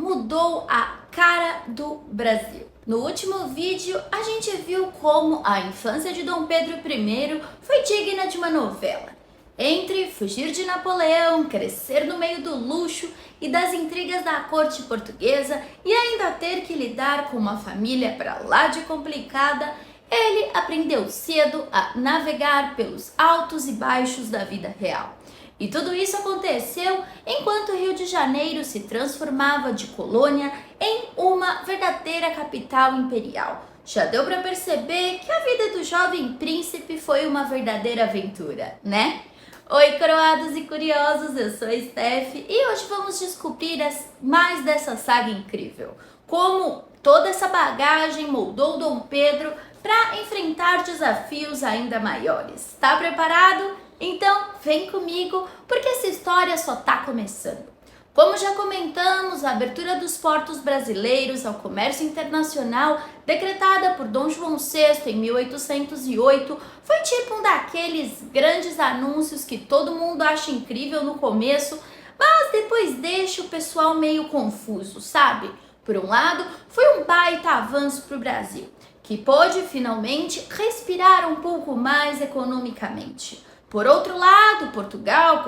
mudou a cara do Brasil. No último vídeo, a gente viu como a infância de Dom Pedro I foi digna de uma novela. Entre fugir de Napoleão, crescer no meio do luxo e das intrigas da corte portuguesa e ainda ter que lidar com uma família pra lá de complicada, ele aprendeu cedo a navegar pelos altos e baixos da vida real. E tudo isso aconteceu enquanto o Rio de Janeiro se transformava de colônia em uma verdadeira capital imperial. Já deu para perceber que a vida do jovem príncipe foi uma verdadeira aventura, né? Oi, coroados e curiosos, eu sou a Steph e hoje vamos descobrir mais dessa saga incrível. Como toda essa bagagem moldou Dom Pedro para enfrentar desafios ainda maiores. Tá preparado? Então vem comigo porque essa história só tá começando. Como já comentamos, a abertura dos portos brasileiros ao comércio internacional, decretada por Dom João VI em 1808, foi tipo um daqueles grandes anúncios que todo mundo acha incrível no começo, mas depois deixa o pessoal meio confuso, sabe? Por um lado, foi um baita avanço para o Brasil, que pôde finalmente respirar um pouco mais economicamente. Por outro lado, Portugal,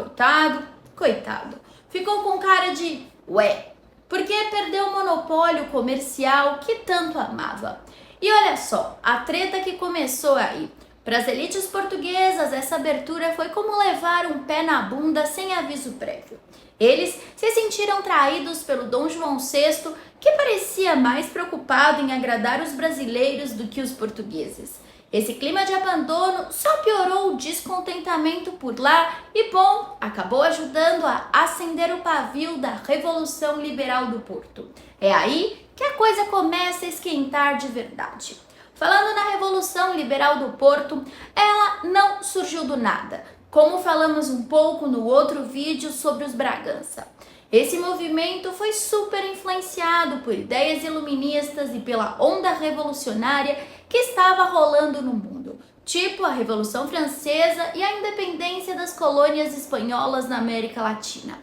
coitado, ficou com cara de ué, porque perdeu o monopólio comercial que tanto amava. E olha só, a treta que começou aí. Para as elites portuguesas, essa abertura foi como levar um pé na bunda sem aviso prévio. Eles se sentiram traídos pelo Dom João VI, que parecia mais preocupado em agradar os brasileiros do que os portugueses. Esse clima de abandono só piorou o descontentamento por lá e, bom, acabou ajudando a acender o pavio da Revolução Liberal do Porto. É aí que a coisa começa a esquentar de verdade. Falando na Revolução Liberal do Porto, ela não surgiu do nada, como falamos um pouco no outro vídeo sobre os Bragança. Esse movimento foi super influenciado por ideias iluministas e pela onda revolucionária que estava rolando no mundo, tipo a Revolução Francesa e a independência das colônias espanholas na América Latina.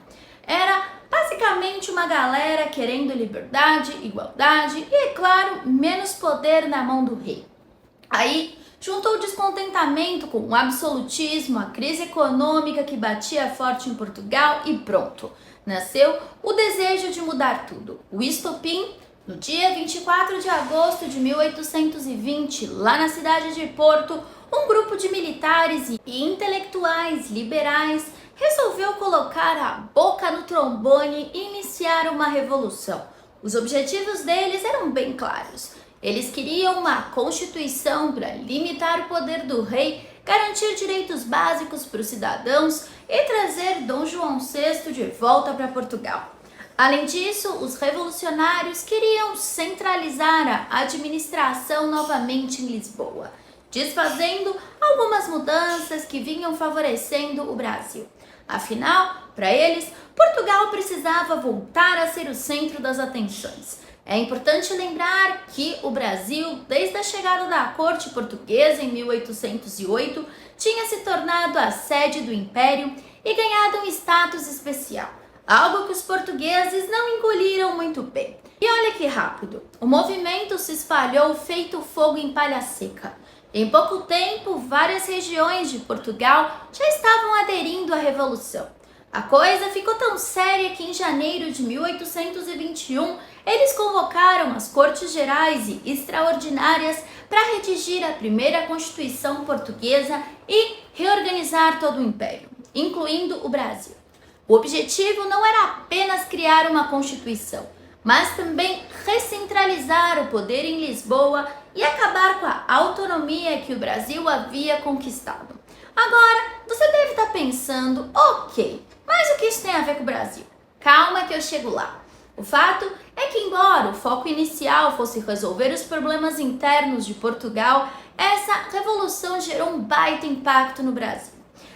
Era basicamente uma galera querendo liberdade, igualdade e, é claro, menos poder na mão do rei. Aí, juntou o descontentamento com o absolutismo, a crise econômica que batia forte em Portugal e pronto. Nasceu o desejo de mudar tudo. O estopim, no dia 24 de agosto de 1820, lá na cidade de Porto, um grupo de militares e intelectuais liberais resolveu colocar a boca no trombone e iniciar uma revolução. Os objetivos deles eram bem claros. Eles queriam uma constituição para limitar o poder do rei, garantir direitos básicos para os cidadãos e trazer Dom João VI de volta para Portugal. Além disso, os revolucionários queriam centralizar a administração novamente em Lisboa, desfazendo algumas mudanças que vinham favorecendo o Brasil. Afinal, para eles, Portugal precisava voltar a ser o centro das atenções. É importante lembrar que o Brasil, desde a chegada da corte portuguesa em 1808, tinha se tornado a sede do Império e ganhado um status especial, algo que os portugueses não engoliram muito bem. E olha que rápido, o movimento se espalhou feito fogo em palha seca. Em pouco tempo, várias regiões de Portugal já estavam aderindo à Revolução. A coisa ficou tão séria que em janeiro de 1821 eles convocaram as Cortes Gerais e Extraordinárias para redigir a primeira Constituição Portuguesa e reorganizar todo o Império, incluindo o Brasil. O objetivo não era apenas criar uma Constituição, mas também recentralizar o poder em Lisboa e acabar com a autonomia que o Brasil havia conquistado. Agora, você deve estar pensando, ok, mas o que isso tem a ver com o Brasil? Calma que eu chego lá. O fato é que, embora o foco inicial fosse resolver os problemas internos de Portugal, essa revolução gerou um baita impacto no Brasil.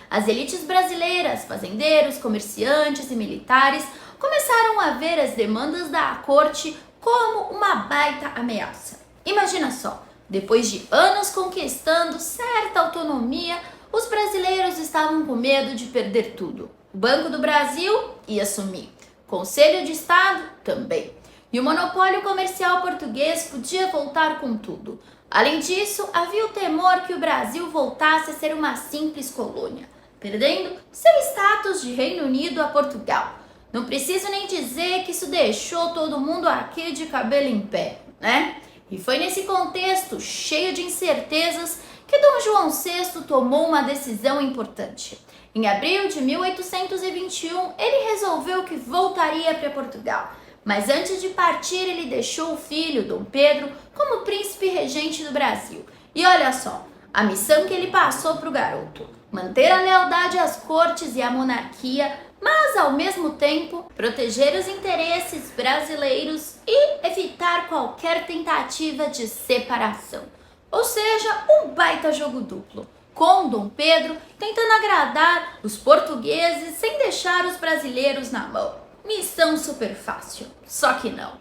As elites brasileiras, fazendeiros, comerciantes e militares começaram a ver as demandas da corte como uma baita ameaça. Imagina só, depois de anos conquistando certa autonomia, os brasileiros estavam com medo de perder tudo. O Banco do Brasil ia sumir. Conselho de Estado também. e o monopólio comercial português podia voltar com tudo. Além disso, havia o temor que o Brasil voltasse a ser uma simples colônia, perdendo seu status de Reino Unido a Portugal. Não preciso nem dizer que isso deixou todo mundo aqui de cabelo em pé, né? E foi nesse contexto cheio de incertezas que Dom João VI tomou uma decisão importante. Em abril de 1821, ele resolveu que voltaria para Portugal. Mas antes de partir, ele deixou o filho, Dom Pedro, como príncipe regente do Brasil. E olha só, a missão que ele passou para o garoto: manter a lealdade às cortes e à monarquia, mas ao mesmo tempo proteger os interesses brasileiros e evitar qualquer tentativa de separação. Ou seja, um baita jogo duplo, com Dom Pedro tentando agradar os portugueses sem deixar os brasileiros na mão. Missão super fácil, só que não.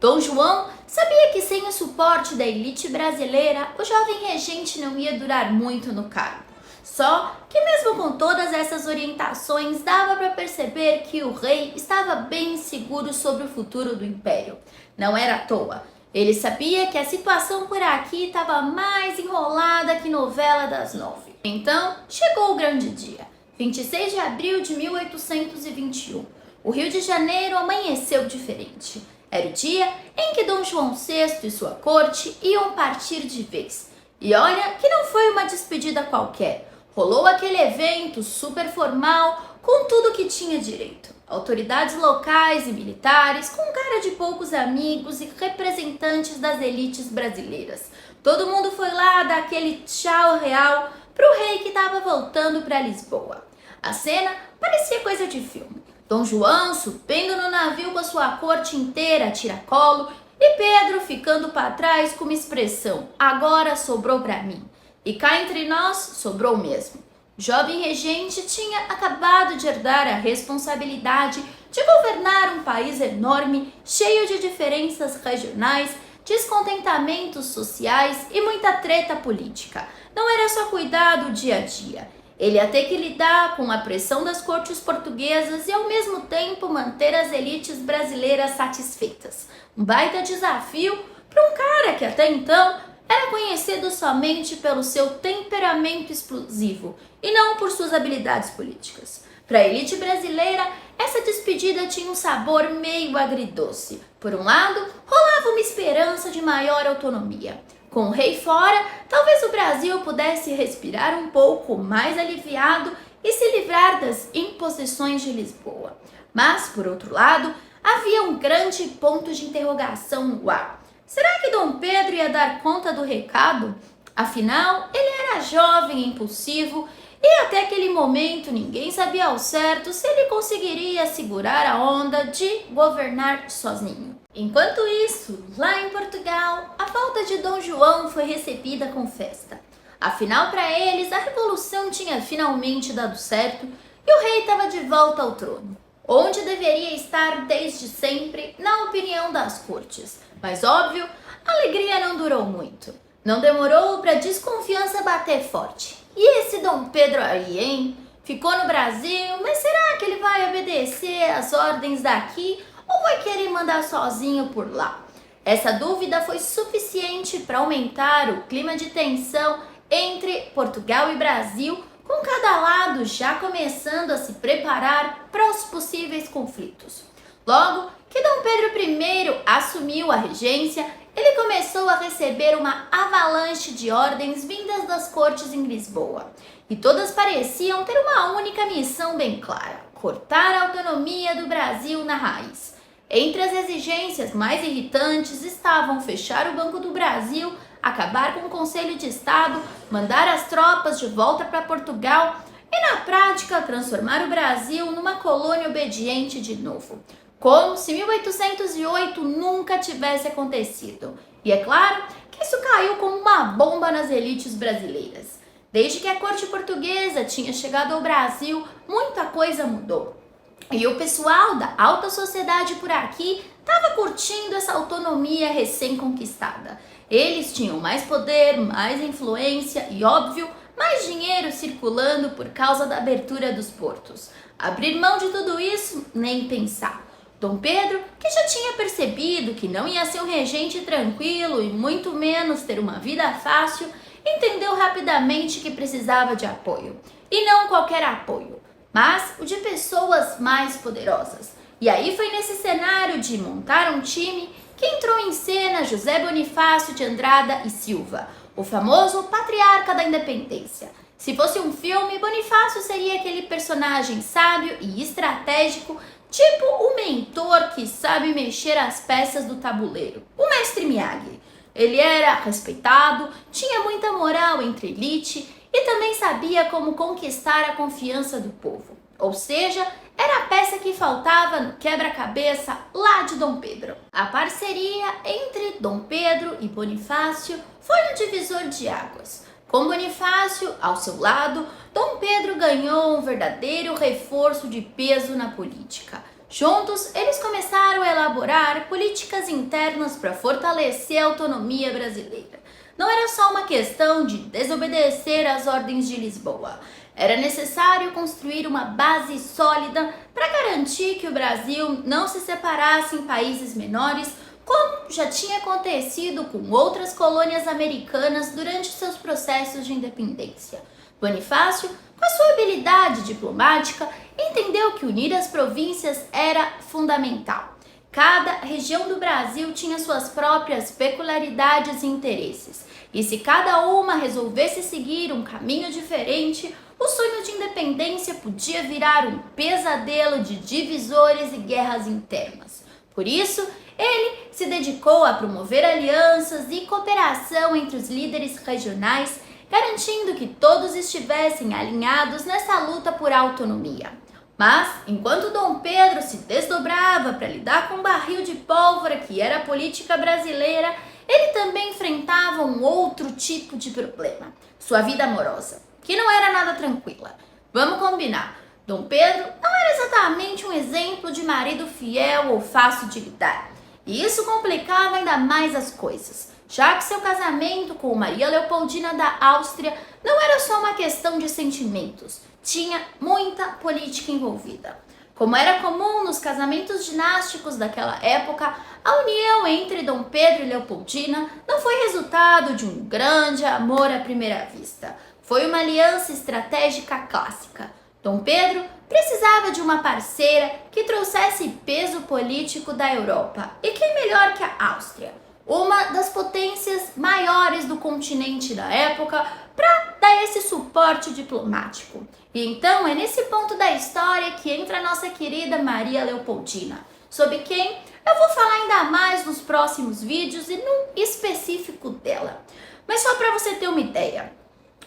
Dom João sabia que sem o suporte da elite brasileira, o jovem regente não ia durar muito no cargo. Só que mesmo com todas essas orientações, dava para perceber que o rei estava bem seguro sobre o futuro do império. Não era à toa. Ele sabia que a situação por aqui estava mais enrolada que novela das 9. Então, chegou o grande dia, 26 de abril de 1821. O Rio de Janeiro amanheceu diferente. Era o dia em que Dom João VI e sua corte iam partir de vez. E olha que não foi uma despedida qualquer. Rolou aquele evento super formal com tudo que tinha direito. Autoridades locais e militares, com cara de poucos amigos e representantes das elites brasileiras. Todo mundo foi lá dar aquele tchau real pro rei que estava voltando para Lisboa. A cena parecia coisa de filme. Dom João subindo no navio com a sua corte inteira a tiracolo e Pedro ficando para trás com uma expressão: agora sobrou para mim. E cá entre nós sobrou mesmo. O jovem regente tinha acabado de herdar a responsabilidade de governar um país enorme, cheio de diferenças regionais, descontentamentos sociais e muita treta política. Não era só cuidar do dia a dia. Ele ia ter que lidar com a pressão das cortes portuguesas e ao mesmo tempo manter as elites brasileiras satisfeitas. Um baita desafio para um cara que até então era conhecido somente pelo seu temperamento explosivo e não por suas habilidades políticas. Para a elite brasileira, essa despedida tinha um sabor meio agridoce. Por um lado, rolava uma esperança de maior autonomia. Com o rei fora, talvez o Brasil pudesse respirar um pouco mais aliviado e se livrar das imposições de Lisboa. Mas, por outro lado, havia um grande ponto de interrogação no ar. Será que Dom Pedro ia dar conta do recado? Afinal, ele era jovem e impulsivo e até aquele momento ninguém sabia ao certo se ele conseguiria segurar a onda de governar sozinho. Enquanto isso, lá em Portugal, a volta de Dom João foi recebida com festa. Afinal, para eles, a revolução tinha finalmente dado certo e o rei estava de volta ao trono, onde deveria estar desde sempre, na opinião das cortes. Mas óbvio, a alegria não durou muito. Não demorou para a desconfiança bater forte. E esse Dom Pedro aí, hein? Ficou no Brasil, mas será que ele vai obedecer às ordens daqui ou vai querer mandar sozinho por lá? Essa dúvida foi suficiente para aumentar o clima de tensão entre Portugal e Brasil, com cada lado já começando a se preparar para os possíveis conflitos. Logo que Dom Pedro I assumiu a regência, ele começou a receber uma avalanche de ordens vindas das cortes em Lisboa. E todas pareciam ter uma única missão bem clara: cortar a autonomia do Brasil na raiz. Entre as exigências mais irritantes estavam fechar o Banco do Brasil, acabar com o Conselho de Estado, mandar as tropas de volta para Portugal e, na prática, transformar o Brasil numa colônia obediente de novo. Como se 1808 nunca tivesse acontecido. E é claro que isso caiu como uma bomba nas elites brasileiras. Desde que a corte portuguesa tinha chegado ao Brasil, muita coisa mudou. E o pessoal da alta sociedade por aqui estava curtindo essa autonomia recém-conquistada. Eles tinham mais poder, mais influência e, óbvio, mais dinheiro circulando por causa da abertura dos portos. Abrir mão de tudo isso, nem pensar. Dom Pedro, que já tinha percebido que não ia ser um regente tranquilo e muito menos ter uma vida fácil, entendeu rapidamente que precisava de apoio. E não qualquer apoio, mas o de pessoas mais poderosas. E aí foi nesse cenário de montar um time que entrou em cena José Bonifácio de Andrada e Silva, o famoso patriarca da independência. Se fosse um filme, Bonifácio seria aquele personagem sábio e estratégico, tipo o mentor que sabe mexer as peças do tabuleiro, o mestre Miyagi. Ele era respeitado, tinha muita moral entre elite e também sabia como conquistar a confiança do povo. Ou seja, era a peça que faltava no quebra-cabeça lá de Dom Pedro. A parceria entre Dom Pedro e Bonifácio foi um divisor de águas. Com Bonifácio ao seu lado, Dom Pedro ganhou um verdadeiro reforço de peso na política. Juntos, eles começaram a elaborar políticas internas para fortalecer a autonomia brasileira. Não era só uma questão de desobedecer às ordens de Lisboa. Era necessário construir uma base sólida para garantir que o Brasil não se separasse em países menores, como já tinha acontecido com outras colônias americanas durante seus processos de independência. Bonifácio, com a sua habilidade diplomática, entendeu que unir as províncias era fundamental. Cada região do Brasil tinha suas próprias peculiaridades e interesses, e se cada uma resolvesse seguir um caminho diferente, o sonho de independência podia virar um pesadelo de divisores e guerras internas. Por isso, ele se dedicou a promover alianças e cooperação entre os líderes regionais, garantindo que todos estivessem alinhados nessa luta por autonomia. Mas, enquanto Dom Pedro se desdobrava para lidar com o barril de pólvora que era a política brasileira, ele também enfrentava um outro tipo de problema: sua vida amorosa, que não era nada tranquila. Vamos combinar, Dom Pedro não era exatamente um exemplo de marido fiel ou fácil de lidar. E isso complicava ainda mais as coisas, já que seu casamento com Maria Leopoldina da Áustria não era só uma questão de sentimentos, tinha muita política envolvida. Como era comum nos casamentos dinásticos daquela época, a união entre Dom Pedro e Leopoldina não foi resultado de um grande amor à primeira vista. Foi uma aliança estratégica clássica. Dom Pedro precisava de uma parceira que trouxesse peso político da Europa. E quem melhor que a Áustria, uma das potências maiores do continente da época, para dar esse suporte diplomático. E então é nesse ponto da história que entra a nossa querida Maria Leopoldina, sobre quem eu vou falar ainda mais nos próximos vídeos e num específico dela. Mas só para você ter uma ideia,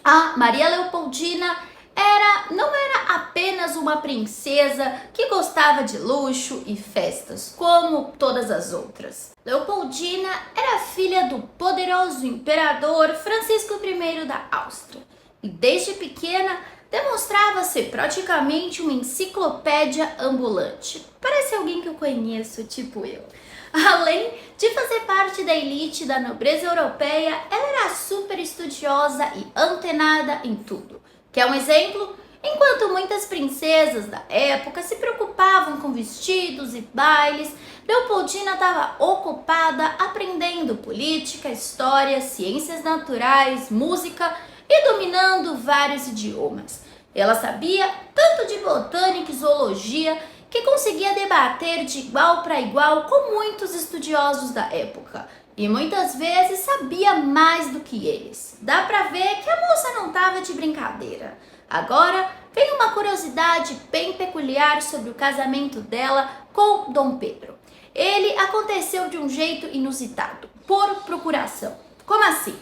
a Maria Leopoldina não era apenas uma princesa que gostava de luxo e festas, como todas as outras. Leopoldina era filha do poderoso imperador Francisco I da Áustria e desde pequena demonstrava ser praticamente uma enciclopédia ambulante. Parece alguém que eu conheço, tipo eu. Além de fazer parte da elite da nobreza europeia, ela era super estudiosa e antenada em tudo. Quer um exemplo? Enquanto muitas princesas da época se preocupavam com vestidos e bailes, Leopoldina estava ocupada aprendendo política, história, ciências naturais, música e dominando vários idiomas. Ela sabia tanto de botânica e zoologia que conseguia debater de igual para igual com muitos estudiosos da época. E muitas vezes sabia mais do que eles. Dá pra ver que a moça não tava de brincadeira. Agora vem uma curiosidade bem peculiar sobre o casamento dela com Dom Pedro. Ele aconteceu de um jeito inusitado, por procuração. Como assim?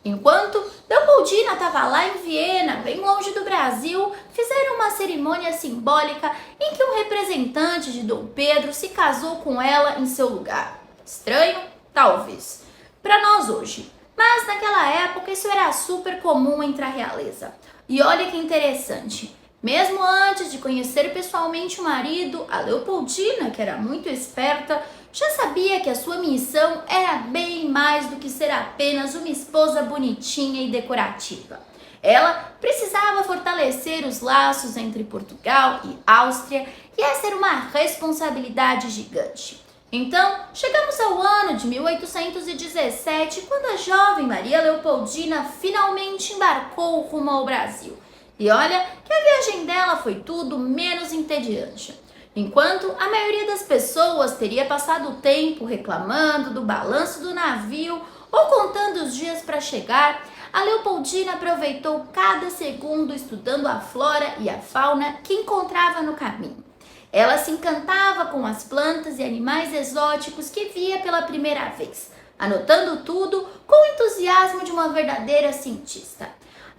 Enquanto Leopoldina estava lá em Viena, bem longe do Brasil, fizeram uma cerimônia simbólica em que um representante de Dom Pedro se casou com ela em seu lugar. Estranho? Talvez. Para nós hoje. Mas naquela época isso era super comum entre a realeza. E olha que interessante. Mesmo antes de conhecer pessoalmente o marido, a Leopoldina, que era muito esperta, já sabia que a sua missão era bem mais do que ser apenas uma esposa bonitinha e decorativa. Ela precisava fortalecer os laços entre Portugal e Áustria e essa era uma responsabilidade gigante. Então, chegamos ao ano de 1817, quando a jovem Maria Leopoldina finalmente embarcou rumo ao Brasil. E olha que a viagem dela foi tudo menos entediante. Enquanto a maioria das pessoas teria passado o tempo reclamando do balanço do navio ou contando os dias para chegar, a Leopoldina aproveitou cada segundo estudando a flora e a fauna que encontrava no caminho. Ela se encantava com as plantas e animais exóticos que via pela primeira vez, anotando tudo com o entusiasmo de uma verdadeira cientista.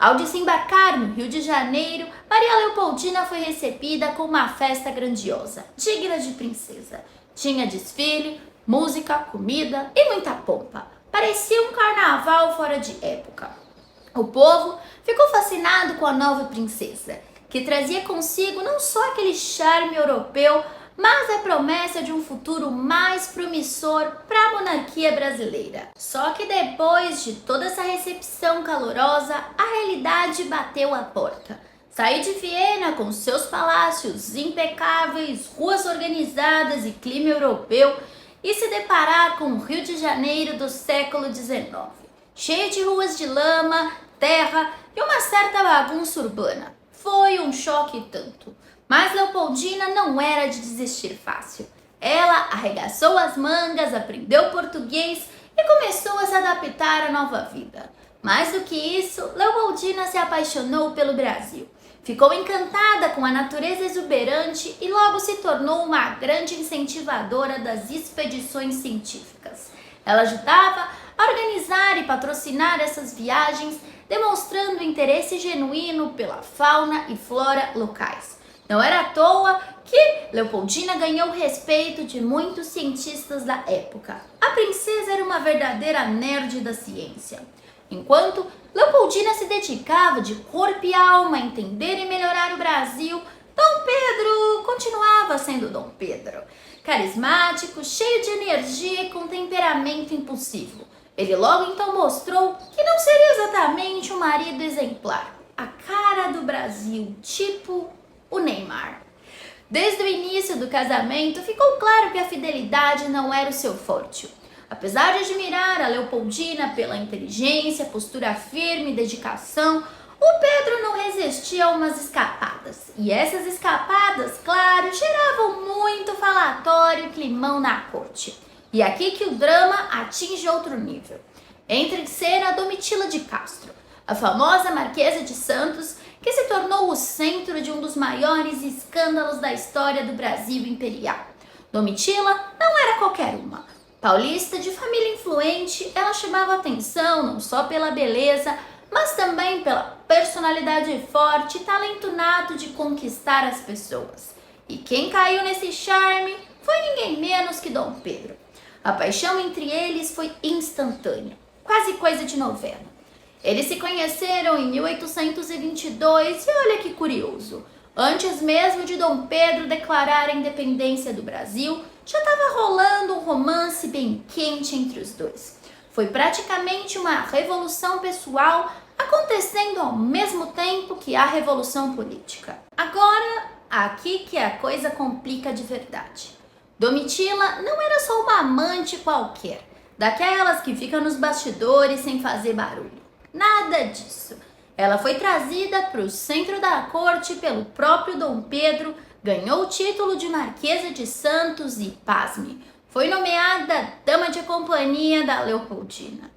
Ao desembarcar no Rio de Janeiro, Maria Leopoldina foi recebida com uma festa grandiosa, digna de princesa. Tinha desfile, música, comida e muita pompa. Parecia um carnaval fora de época. O povo ficou fascinado com a nova princesa, que trazia consigo não só aquele charme europeu, mas a promessa de um futuro mais promissor para a monarquia brasileira. Só que depois de toda essa recepção calorosa, a realidade bateu a porta. Sair de Viena com seus palácios impecáveis, ruas organizadas e clima europeu e se deparar com o Rio de Janeiro do século XIX, cheio de ruas de lama, terra e uma certa bagunça urbana. Foi um choque e tanto. Mas Leopoldina não era de desistir fácil. Ela arregaçou as mangas, aprendeu português e começou a se adaptar à nova vida. Mais do que isso, Leopoldina se apaixonou pelo Brasil. Ficou encantada com a natureza exuberante e logo se tornou uma grande incentivadora das expedições científicas. Ela ajudava a organizar e patrocinar essas viagens, demonstrando interesse genuíno pela fauna e flora locais. Não era à toa que Leopoldina ganhou o respeito de muitos cientistas da época. A princesa era uma verdadeira nerd da ciência. Enquanto Leopoldina se dedicava de corpo e alma a entender e melhorar o Brasil, Dom Pedro continuava sendo Dom Pedro. Carismático, cheio de energia e com temperamento impulsivo. Ele logo então mostrou que não seria exatamente um marido exemplar. A cara do Brasil, tipo o Neymar. Desde o início do casamento, ficou claro que a fidelidade não era o seu forte. Apesar de admirar a Leopoldina pela inteligência, postura firme e dedicação, o Pedro não resistia a umas escapadas. E essas escapadas, claro, geravam muito falatório e climão na corte. E aqui que o drama atinge outro nível. Entra em cena Domitila de Castro, a famosa Marquesa de Santos, que se tornou o centro de um dos maiores escândalos da história do Brasil imperial. Domitila não era qualquer uma. Paulista de família influente, ela chamava atenção não só pela beleza, mas também pela personalidade forte e talento nato de conquistar as pessoas. E quem caiu nesse charme foi ninguém menos que Dom Pedro. A paixão entre eles foi instantânea, quase coisa de novela. Eles se conheceram em 1822 e olha que curioso, antes mesmo de Dom Pedro declarar a independência do Brasil, já estava rolando um romance bem quente entre os dois. Foi praticamente uma revolução pessoal acontecendo ao mesmo tempo que a revolução política. Agora, aqui que a coisa complica de verdade. Domitila não era só uma amante qualquer, daquelas que ficam nos bastidores sem fazer barulho. Nada disso. Ela foi trazida para o centro da corte pelo próprio Dom Pedro, ganhou o título de Marquesa de Santos e, pasme, foi nomeada dama de companhia da Leopoldina.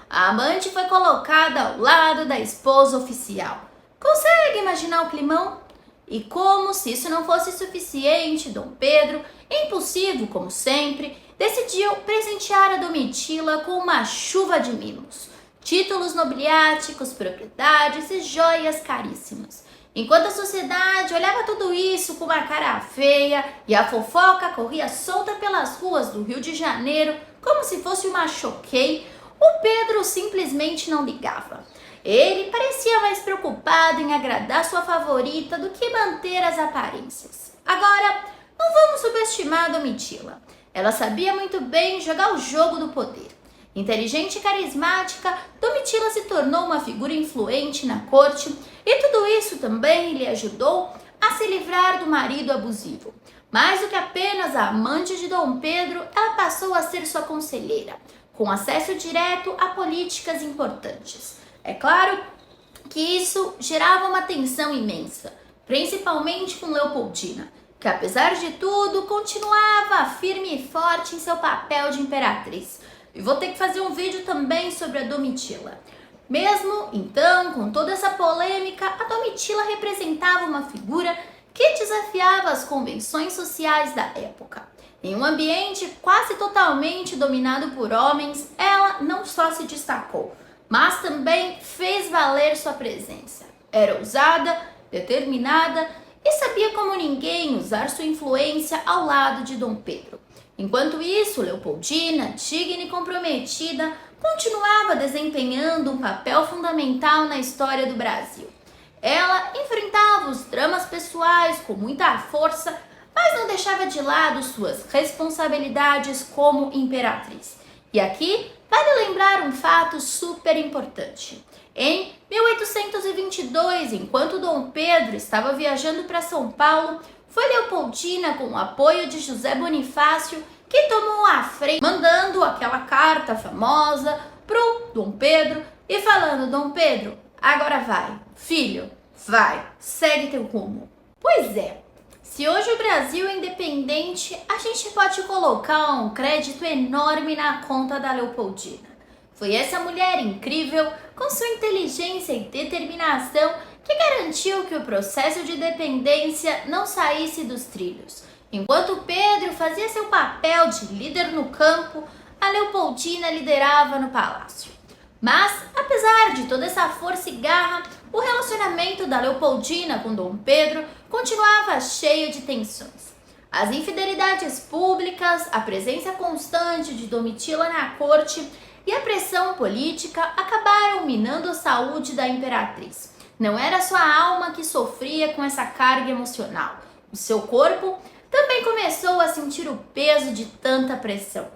A amante foi colocada ao lado da esposa oficial. Consegue imaginar o climão? E como se isso não fosse suficiente, Dom Pedro, impulsivo como sempre, decidiu presentear a Domitila com uma chuva de mimos. Títulos nobiliáticos, propriedades e joias caríssimas. Enquanto a sociedade olhava tudo isso com uma cara feia e a fofoca corria solta pelas ruas do Rio de Janeiro como se fosse uma choquei, o Pedro simplesmente não ligava. Ele parecia mais preocupado em agradar sua favorita do que manter as aparências. Agora, não vamos subestimar a Domitila. Ela sabia muito bem jogar o jogo do poder. Inteligente e carismática, Domitila se tornou uma figura influente na corte e tudo isso também lhe ajudou a se livrar do marido abusivo. Mais do que apenas a amante de Dom Pedro, ela passou a ser sua conselheira, com acesso direto a políticas importantes. É claro que isso gerava uma tensão imensa, principalmente com Leopoldina, que apesar de tudo continuava firme e forte em seu papel de imperatriz. E vou ter que fazer um vídeo também sobre a Domitila. Mesmo então, com toda essa polêmica, a Domitila representava uma figura que desafiava as convenções sociais da época. Em um ambiente quase totalmente dominado por homens, ela não só se destacou, mas também fez valer sua presença. Era ousada, determinada e sabia como ninguém usar sua influência ao lado de Dom Pedro. Enquanto isso, Leopoldina, digna e comprometida, continuava desempenhando um papel fundamental na história do Brasil. Ela enfrentava os dramas pessoais com muita força, mas não deixava de lado suas responsabilidades como imperatriz. E aqui vale lembrar um fato super importante. Em 1822, enquanto Dom Pedro estava viajando para São Paulo, foi Leopoldina, com o apoio de José Bonifácio, que tomou a frente, mandando aquela carta famosa pro Dom Pedro e falando: Dom Pedro, agora vai, filho, vai, segue teu rumo. Pois é, se hoje o Brasil é independente, a gente pode colocar um crédito enorme na conta da Leopoldina. Foi essa mulher incrível, com sua inteligência e determinação, que garantiu que o processo de independência não saísse dos trilhos. Enquanto Pedro fazia seu papel de líder no campo, a Leopoldina liderava no palácio. Mas, apesar de toda essa força e garra, o relacionamento da Leopoldina com Dom Pedro continuava cheio de tensões. As infidelidades públicas, a presença constante de Domitila na corte e a pressão política acabaram minando a saúde da imperatriz. Não era sua alma que sofria com essa carga emocional. O seu corpo também começou a sentir o peso de tanta pressão.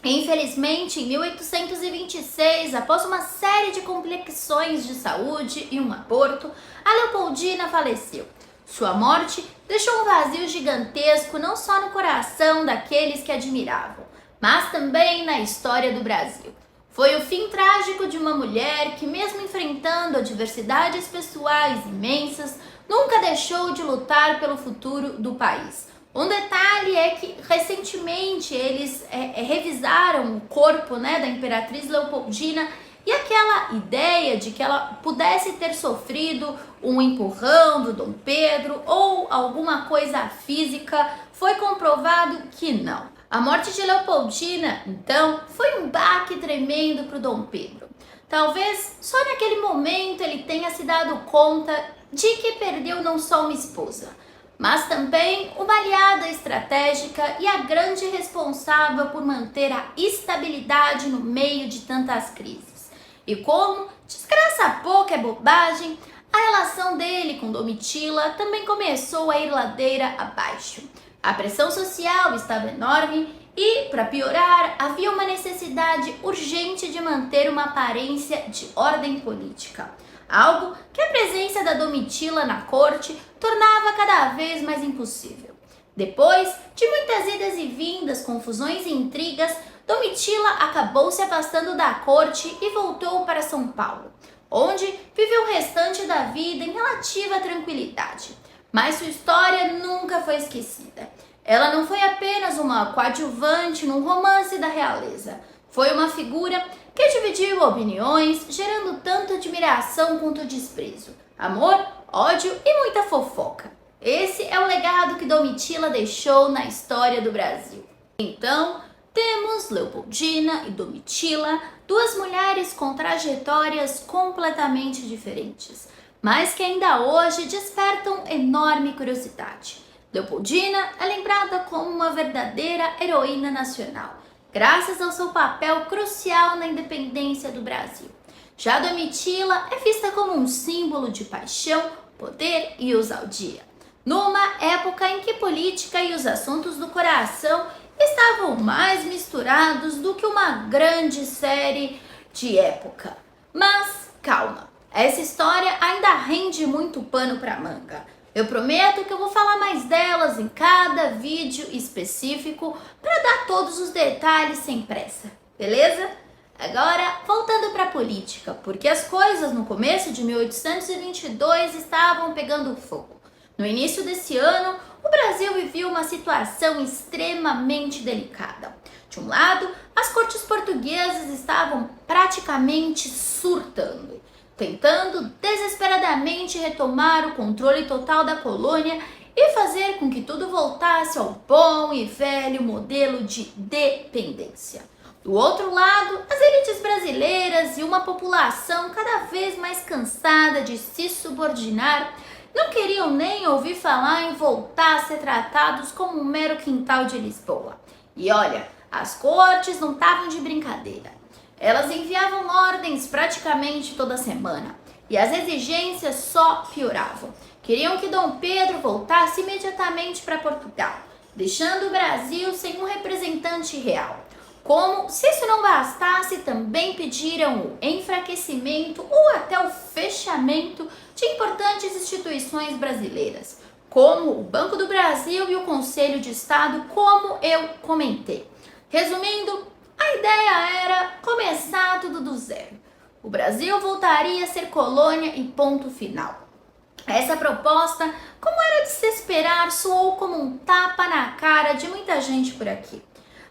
Infelizmente, em 1826, após uma série de complicações de saúde e um aborto, a Leopoldina faleceu. Sua morte deixou um vazio gigantesco não só no coração daqueles que admiravam, mas também na história do Brasil. Foi o fim trágico de uma mulher que, mesmo enfrentando adversidades pessoais imensas, nunca deixou de lutar pelo futuro do país. Um detalhe é que recentemente eles revisaram o corpo, da Imperatriz Leopoldina, e aquela ideia de que ela pudesse ter sofrido um empurrão do Dom Pedro ou alguma coisa física foi comprovado que não. A morte de Leopoldina, então, foi um baque tremendo para o Dom Pedro. Talvez só naquele momento ele tenha se dado conta de que perdeu não só uma esposa, mas também uma aliada estratégica e a grande responsável por manter a estabilidade no meio de tantas crises. E como, desgraça pouca é bobagem, a relação dele com Domitila também começou a ir ladeira abaixo. A pressão social estava enorme e, para piorar, havia uma necessidade urgente de manter uma aparência de ordem política. Algo que a presença da Domitila na corte tornava cada vez mais impossível. Depois de muitas idas e vindas, confusões e intrigas, Domitila acabou se afastando da corte e voltou para São Paulo, onde viveu o restante da vida em relativa tranquilidade. Mas sua história nunca foi esquecida. Ela não foi apenas uma coadjuvante num romance da realeza. Foi uma figura que dividiu opiniões, gerando tanto admiração quanto desprezo, amor, ódio e muita fofoca. Esse é o legado que Domitila deixou na história do Brasil. Então, temos Leopoldina e Domitila, duas mulheres com trajetórias completamente diferentes, mas que ainda hoje despertam enorme curiosidade. Leopoldina é lembrada como uma verdadeira heroína nacional, graças ao seu papel crucial na independência do Brasil. Já Domitila é vista como um símbolo de paixão, poder e ousadia, numa época em que política e os assuntos do coração estavam mais misturados estruturados do que uma grande série de época. Mas calma, essa história ainda rende muito pano para manga. Eu prometo que eu vou falar mais delas em cada vídeo específico para dar todos os detalhes sem pressa, beleza? Agora, voltando para a política, porque as coisas no começo de 1822 estavam pegando fogo. No início desse ano, o Brasil vivia uma situação extremamente delicada. De um lado, as cortes portuguesas estavam praticamente surtando, tentando desesperadamente retomar o controle total da colônia e fazer com que tudo voltasse ao bom e velho modelo de dependência. Do outro lado, as elites brasileiras e uma população cada vez mais cansada de se subordinar não queriam nem ouvir falar em voltar a ser tratados como um mero quintal de Lisboa. E olha, as cortes não estavam de brincadeira. Elas enviavam ordens praticamente toda semana e as exigências só pioravam. Queriam que Dom Pedro voltasse imediatamente para Portugal, deixando o Brasil sem um representante real. Como se isso não bastasse, também pediram o enfraquecimento ou até o fechamento de importantes instituições brasileiras, como o Banco do Brasil e o Conselho de Estado, como eu comentei. Resumindo, a ideia era começar tudo do zero. O Brasil voltaria a ser colônia e ponto final. Essa proposta, como era de se esperar, soou como um tapa na cara de muita gente por aqui.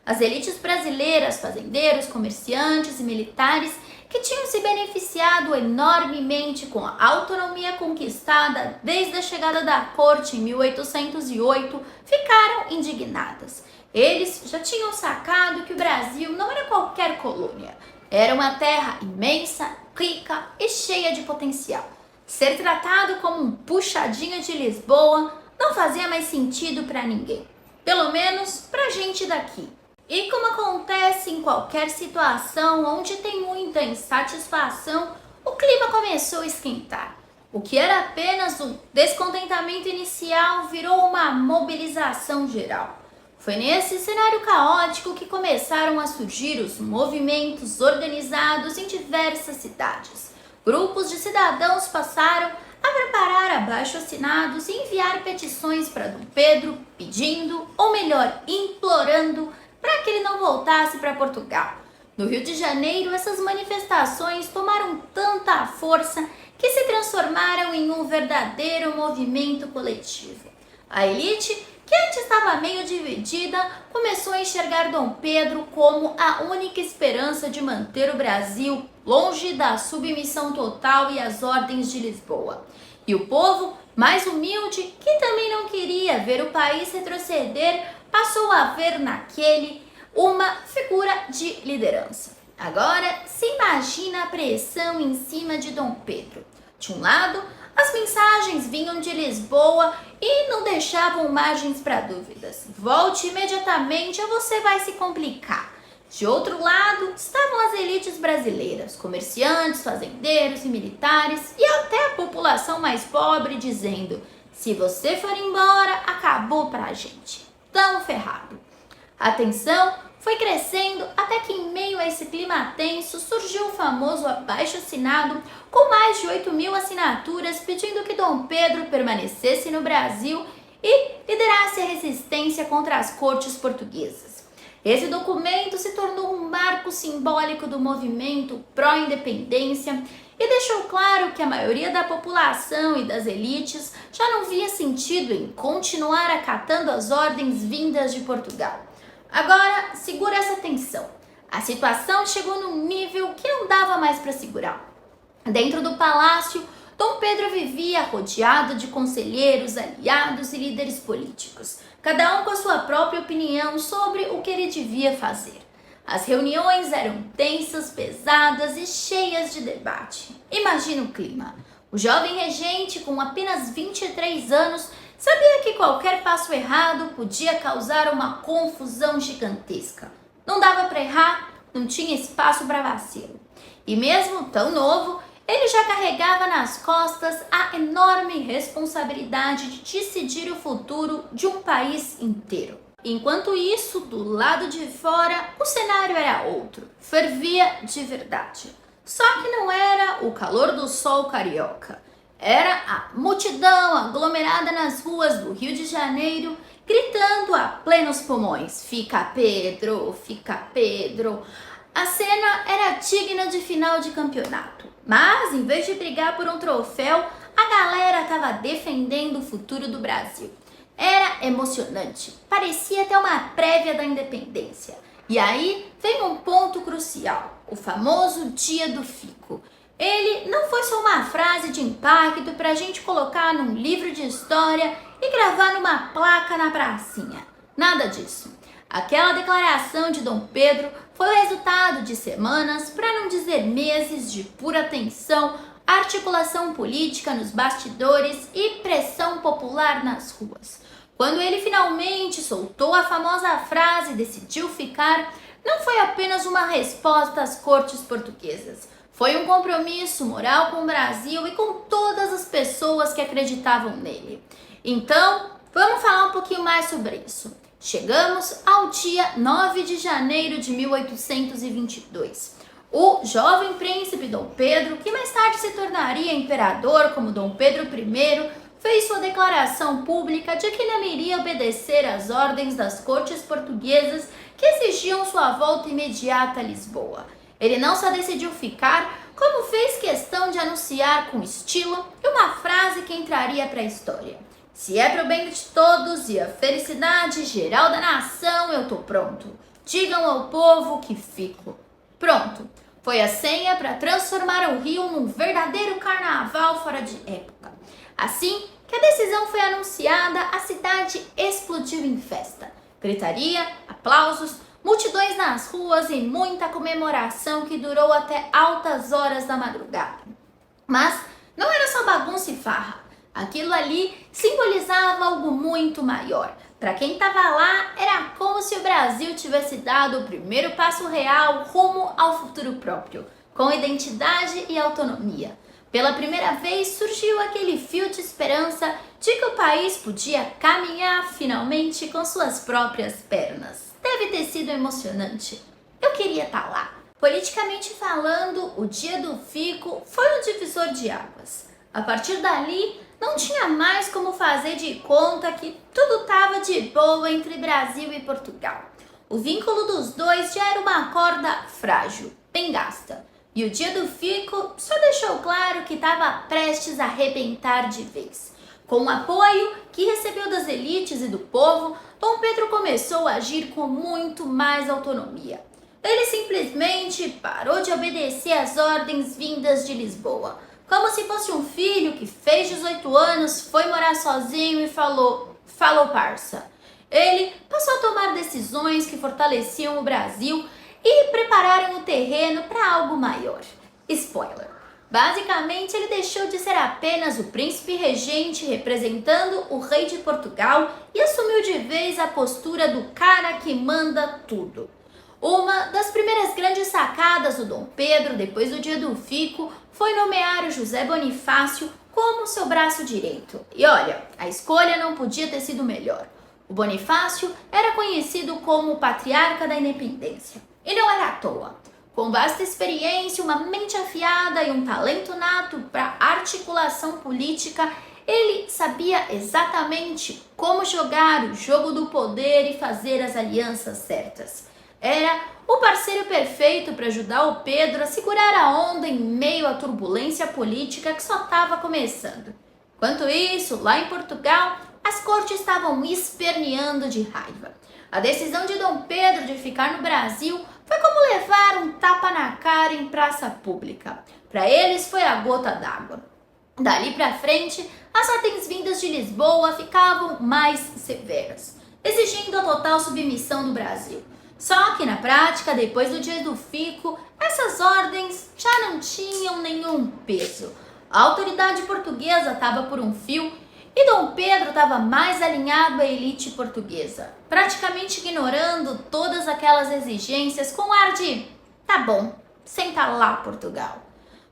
As elites brasileiras, fazendeiros, comerciantes e militares que tinham se beneficiado enormemente com a autonomia conquistada desde a chegada da corte em 1808, ficaram indignadas. Eles já tinham sacado que o Brasil não era qualquer colônia. Era uma terra imensa, rica e cheia de potencial. Ser tratado como um puxadinho de Lisboa não fazia mais sentido para ninguém. Pelo menos pra gente daqui. E como acontece em qualquer situação onde tem muita insatisfação, o clima começou a esquentar. O que era apenas um descontentamento inicial virou uma mobilização geral. Foi nesse cenário caótico que começaram a surgir os movimentos organizados em diversas cidades. Grupos de cidadãos passaram a preparar abaixo-assinados e enviar petições para Dom Pedro pedindo, ou melhor, implorando, para que ele não voltasse para Portugal. No Rio de Janeiro, essas manifestações tomaram tanta força que se transformaram em um verdadeiro movimento coletivo. A elite, que antes estava meio dividida, começou a enxergar Dom Pedro como a única esperança de manter o Brasil longe da submissão total e as ordens de Lisboa. E o povo, mais humilde, que também não queria ver o país retroceder, passou a ver naquele uma figura de liderança. Agora, se imagina a pressão em cima de Dom Pedro. De um lado, as mensagens vinham de Lisboa e não deixavam margens para dúvidas. Volte imediatamente ou você vai se complicar. De outro lado, estavam as elites brasileiras, comerciantes, fazendeiros e militares e até a população mais pobre dizendo: se você for embora, acabou pra gente. Tão ferrado. A tensão foi crescendo até que, em meio a esse clima tenso, surgiu o famoso abaixo-assinado com mais de 8.000 assinaturas pedindo que Dom Pedro permanecesse no Brasil e liderasse a resistência contra as cortes portuguesas. Esse documento se tornou um marco simbólico do movimento pró-independência e deixou claro que a maioria da população e das elites já não via sentido em continuar acatando as ordens vindas de Portugal. Agora, segura essa tensão. A situação chegou num nível que não dava mais para segurar. Dentro do palácio, Dom Pedro vivia rodeado de conselheiros, aliados e líderes políticos, cada um com a sua própria opinião sobre o que ele devia fazer. As reuniões eram tensas, pesadas e cheias de debate. Imagina o clima. O jovem regente, com apenas 23 anos, sabia que qualquer passo errado podia causar uma confusão gigantesca. Não dava para errar, não tinha espaço para vacilo. E mesmo tão novo, ele já carregava nas costas a enorme responsabilidade de decidir o futuro de um país inteiro. Enquanto isso, do lado de fora, o cenário era outro. Fervia de verdade. Só que não era o calor do sol carioca. Era a multidão aglomerada nas ruas do Rio de Janeiro, gritando a plenos pulmões: "Fica Pedro, fica Pedro". A cena era digna de final de campeonato. Mas, em vez de brigar por um troféu, a galera estava defendendo o futuro do Brasil. Era emocionante, parecia até uma prévia da independência. E aí vem um ponto crucial, o famoso Dia do Fico. Ele não foi só uma frase de impacto para a gente colocar num livro de história e gravar numa placa na pracinha. Nada disso. Aquela declaração de Dom Pedro foi o resultado de semanas, para não dizer meses, de pura tensão, articulação política nos bastidores e pressão popular nas ruas. Quando ele finalmente soltou a famosa frase "decidiu ficar", não foi apenas uma resposta às cortes portuguesas. Foi um compromisso moral com o Brasil e com todas as pessoas que acreditavam nele. Então, vamos falar um pouquinho mais sobre isso. Chegamos ao dia 9 de janeiro de 1822. O jovem príncipe Dom Pedro, que mais tarde se tornaria imperador como Dom Pedro I, fez sua declaração pública de que não iria obedecer às ordens das cortes portuguesas que exigiam sua volta imediata a Lisboa. Ele não só decidiu ficar, como fez questão de anunciar com estilo e uma frase que entraria para a história: "Se é pro bem de todos e a felicidade geral da nação, eu tô pronto. Digam ao povo que fico". Pronto. Foi a senha para transformar o Rio num verdadeiro carnaval fora de época. Assim que a decisão foi anunciada, a cidade explodiu em festa. Gritaria, aplausos, multidões nas ruas e muita comemoração que durou até altas horas da madrugada. Mas não era só bagunça e farra. Aquilo ali simbolizava algo muito maior. Para quem estava lá, era como se o Brasil tivesse dado o primeiro passo real rumo ao futuro próprio, com identidade e autonomia. Pela primeira vez surgiu aquele fio de esperança de que o país podia caminhar finalmente com suas próprias pernas. Deve ter sido emocionante. Eu queria estar lá. Politicamente falando, o Dia do Fico foi um divisor de águas. A partir dali, não tinha mais como fazer de conta que tudo estava de boa entre Brasil e Portugal. O vínculo dos dois já era uma corda frágil, bem gasta. E o Dia do Fico só deixou claro que estava prestes a arrebentar de vez. Com o apoio que recebeu das elites e do povo, Dom Pedro começou a agir com muito mais autonomia. Ele simplesmente parou de obedecer às ordens vindas de Lisboa. Como se fosse um filho que fez 18 anos, foi morar sozinho e falou parça. Ele passou a tomar decisões que fortaleciam o Brasil e prepararam o terreno para algo maior. Spoiler. Basicamente, ele deixou de ser apenas o príncipe regente representando o rei de Portugal e assumiu de vez a postura do cara que manda tudo. Uma das primeiras grandes sacadas do Dom Pedro, depois do Dia do Fico, foi nomear o José Bonifácio como seu braço direito. E olha, a escolha não podia ter sido melhor. O Bonifácio era conhecido como o patriarca da independência. E não era à toa. Com vasta experiência, uma mente afiada e um talento nato para articulação política, ele sabia exatamente como jogar o jogo do poder e fazer as alianças certas. Era o parceiro perfeito para ajudar o Pedro a segurar a onda em meio à turbulência política que só estava começando. Enquanto isso, lá em Portugal, as cortes estavam esperneando de raiva. A decisão de Dom Pedro de ficar no Brasil foi como levar um tapa na cara em praça pública. Para eles foi a gota d'água. Dali para frente, as ordens vindas de Lisboa ficavam mais severas, exigindo a total submissão do Brasil. Só que na prática, depois do Dia do Fico, essas ordens já não tinham nenhum peso. A autoridade portuguesa estava por um fio e Dom Pedro estava mais alinhado à elite portuguesa, praticamente ignorando todas aquelas exigências com ar de "tá bom, senta lá, Portugal".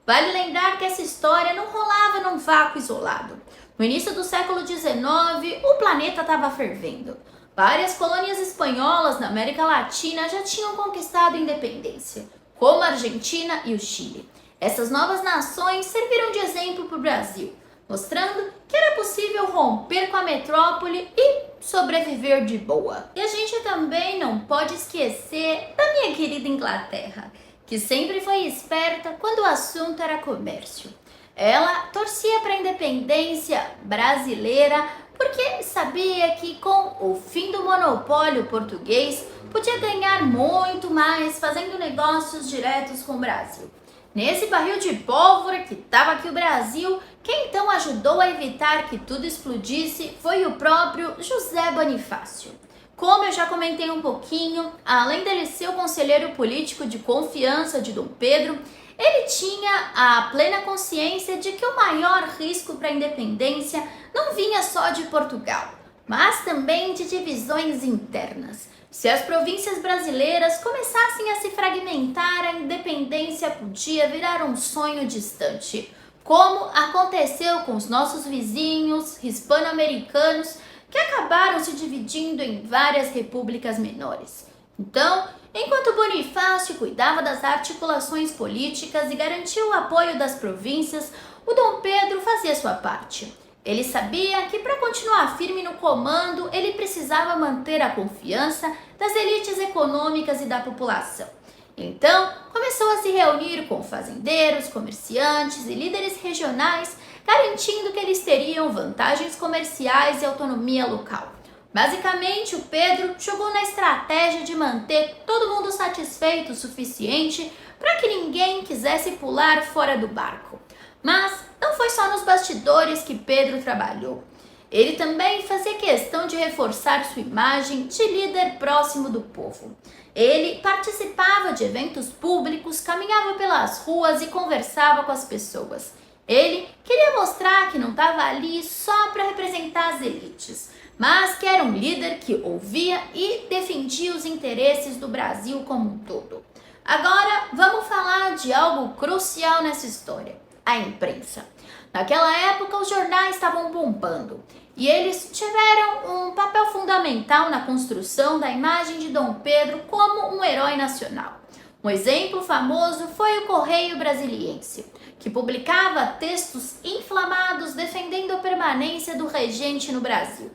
Vale lembrar que essa história não rolava num vácuo isolado. No início do século XIX, o planeta estava fervendo. Várias colônias espanholas na América Latina já tinham conquistado independência, como a Argentina e o Chile. Essas novas nações serviram de exemplo para o Brasil, mostrando que era possível romper com a metrópole e sobreviver de boa. E a gente também não pode esquecer da minha querida Inglaterra, que sempre foi esperta quando o assunto era comércio. Ela torcia para a independência brasileira porque sabia que com o fim do monopólio português podia ganhar muito mais fazendo negócios diretos com o Brasil. Nesse barril de pólvora que estava aqui o Brasil, quem então ajudou a evitar que tudo explodisse foi o próprio José Bonifácio. Como eu já comentei um pouquinho, além dele ser o conselheiro político de confiança de Dom Pedro, ele tinha a plena consciência de que o maior risco para a independência não vinha só de Portugal, mas também de divisões internas. Se as províncias brasileiras começassem a se fragmentar, a independência podia virar um sonho distante, como aconteceu com os nossos vizinhos hispano-americanos, que acabaram se dividindo em várias repúblicas menores. Então, enquanto Bonifácio cuidava das articulações políticas e garantia o apoio das províncias, o Dom Pedro fazia sua parte. Ele sabia que para continuar firme no comando, ele precisava manter a confiança das elites econômicas e da população. Então, começou a se reunir com fazendeiros, comerciantes e líderes regionais, garantindo que eles teriam vantagens comerciais e autonomia local. Basicamente, o Pedro jogou na estratégia de manter todo mundo satisfeito o suficiente para que ninguém quisesse pular fora do barco. Mas não foi só nos bastidores que Pedro trabalhou. Ele também fazia questão de reforçar sua imagem de líder próximo do povo. Ele participava de eventos públicos, caminhava pelas ruas e conversava com as pessoas. Ele queria mostrar que não estava ali só para representar as elites, mas que era um líder que ouvia e defendia os interesses do Brasil como um todo. Agora, vamos falar de algo crucial nessa história: a imprensa. Naquela época, os jornais estavam bombando e eles tiveram um papel fundamental na construção da imagem de Dom Pedro como um herói nacional. Um exemplo famoso foi o Correio Brasiliense, que publicava textos inflamados defendendo a permanência do regente no Brasil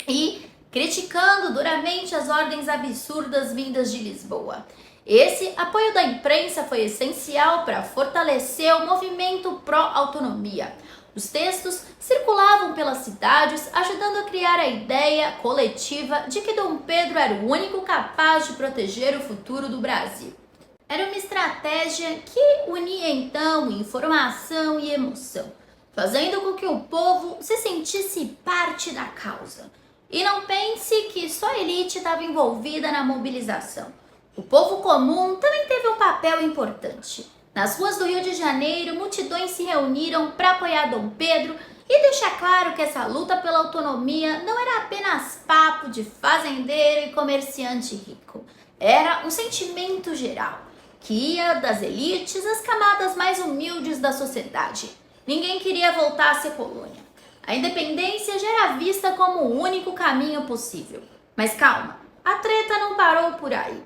e criticando duramente as ordens absurdas vindas de Lisboa. Esse apoio da imprensa foi essencial para fortalecer o movimento pró-autonomia. Os textos circulavam pelas cidades, ajudando a criar a ideia coletiva de que Dom Pedro era o único capaz de proteger o futuro do Brasil. Era uma estratégia que unia então informação e emoção, fazendo com que o povo se sentisse parte da causa. E não pense que só a elite estava envolvida na mobilização. O povo comum também teve um papel importante. Nas ruas do Rio de Janeiro, multidões se reuniram para apoiar Dom Pedro e deixar claro que essa luta pela autonomia não era apenas papo de fazendeiro e comerciante rico. Era um sentimento geral, que ia das elites às camadas mais humildes da sociedade. Ninguém queria voltar a ser colônia. A independência já era vista como o único caminho possível. Mas calma, a treta não parou por aí.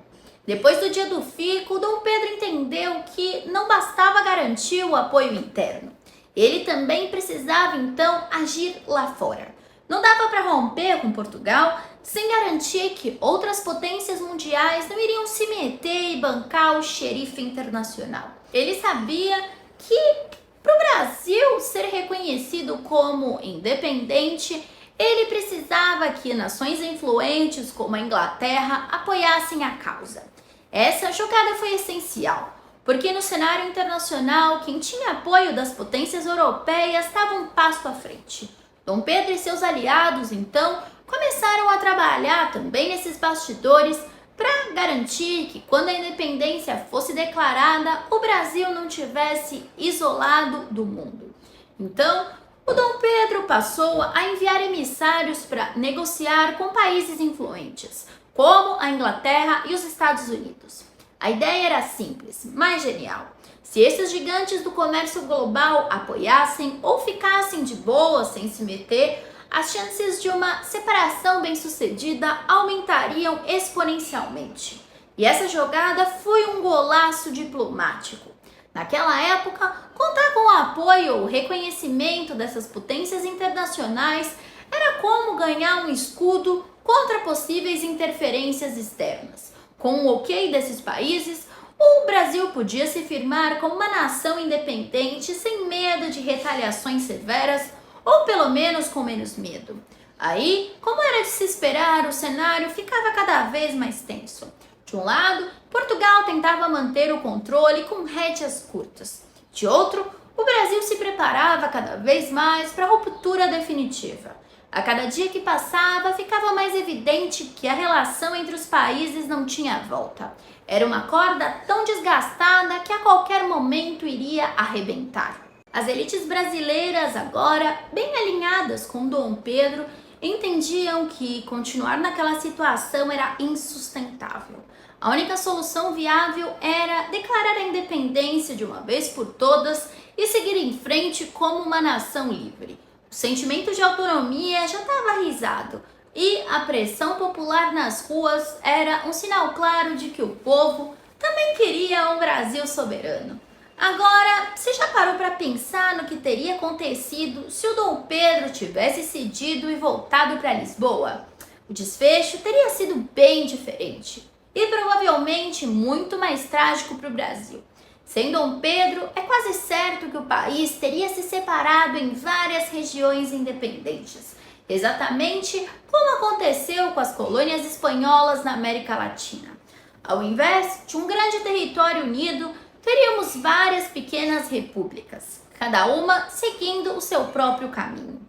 Depois do dia do fico, Dom Pedro entendeu que não bastava garantir o apoio interno. Ele também precisava então agir lá fora. Não dava para romper com Portugal sem garantir que outras potências mundiais não iriam se meter e bancar o xerife internacional. Ele sabia que para o Brasil ser reconhecido como independente, ele precisava que nações influentes como a Inglaterra apoiassem a causa. Essa jogada foi essencial, porque no cenário internacional, quem tinha apoio das potências europeias estava um passo à frente. Dom Pedro e seus aliados, então, começaram a trabalhar também nesses bastidores para garantir que, quando a independência fosse declarada, o Brasil não tivesse isolado do mundo. Então, o Dom Pedro passou a enviar emissários para negociar com países influentes, como a Inglaterra e os Estados Unidos. A ideia era simples, mas genial. Se esses gigantes do comércio global apoiassem ou ficassem de boa sem se meter, as chances de uma separação bem-sucedida aumentariam exponencialmente. E essa jogada foi um golaço diplomático. Naquela época, contar com o apoio ou reconhecimento dessas potências internacionais era como ganhar um escudo contra possíveis interferências externas. Com o ok desses países, o Brasil podia se firmar como uma nação independente sem medo de retaliações severas ou pelo menos com menos medo. Aí, como era de se esperar, o cenário ficava cada vez mais tenso. De um lado, Portugal tentava manter o controle com rédeas curtas. De outro, o Brasil se preparava cada vez mais para a ruptura definitiva. A cada dia que passava, ficava mais evidente que a relação entre os países não tinha volta. Era uma corda tão desgastada que a qualquer momento iria arrebentar. As elites brasileiras, agora bem alinhadas com Dom Pedro, entendiam que continuar naquela situação era insustentável. A única solução viável era declarar a independência de uma vez por todas e seguir em frente como uma nação livre. O sentimento de autonomia já estava arrisado e a pressão popular nas ruas era um sinal claro de que o povo também queria um Brasil soberano. Agora, você já parou para pensar no que teria acontecido se o Dom Pedro tivesse cedido e voltado para Lisboa? O desfecho teria sido bem diferente e provavelmente muito mais trágico para o Brasil. Sem Dom Pedro, é quase certo que o país teria se separado em várias regiões independentes, exatamente como aconteceu com as colônias espanholas na América Latina. Ao invés de um grande território unido, teríamos várias pequenas repúblicas, cada uma seguindo o seu próprio caminho.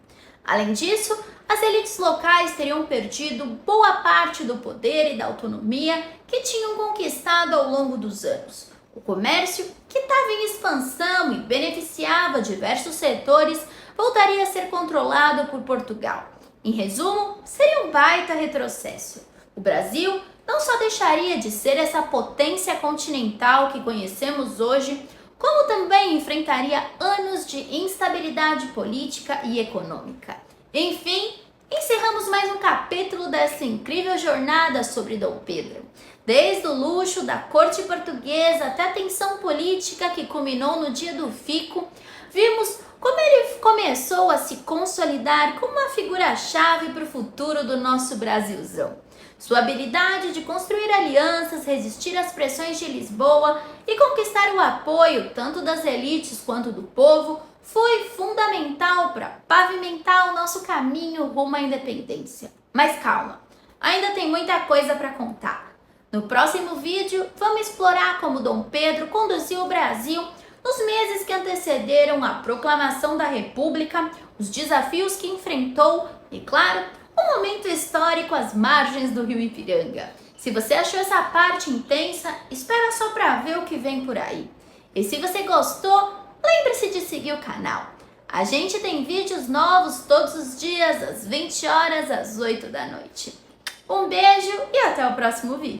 Além disso, as elites locais teriam perdido boa parte do poder e da autonomia que tinham conquistado ao longo dos anos. O comércio, que estava em expansão e beneficiava diversos setores, voltaria a ser controlado por Portugal. Em resumo, seria um baita retrocesso. O Brasil não só deixaria de ser essa potência continental que conhecemos hoje, como também enfrentaria anos de instabilidade política e econômica. Enfim, encerramos mais um capítulo dessa incrível jornada sobre Dom Pedro. Desde o luxo da corte portuguesa até a tensão política que culminou no dia do fico, vimos como ele começou a se consolidar como uma figura-chave para o futuro do nosso Brasilzão. Sua habilidade de construir alianças, resistir às pressões de Lisboa e conquistar o apoio tanto das elites quanto do povo foi fundamental para pavimentar o nosso caminho rumo à independência. Mas calma, ainda tem muita coisa para contar. No próximo vídeo, vamos explorar como Dom Pedro conduziu o Brasil nos meses que antecederam a proclamação da República, os desafios que enfrentou e, claro, um momento histórico às margens do Rio Ipiranga. Se você achou essa parte intensa, espera só para ver o que vem por aí. E se você gostou, lembre-se de seguir o canal. A gente tem vídeos novos todos os dias, às 20 horas, às 8 da noite. Um beijo e até o próximo vídeo.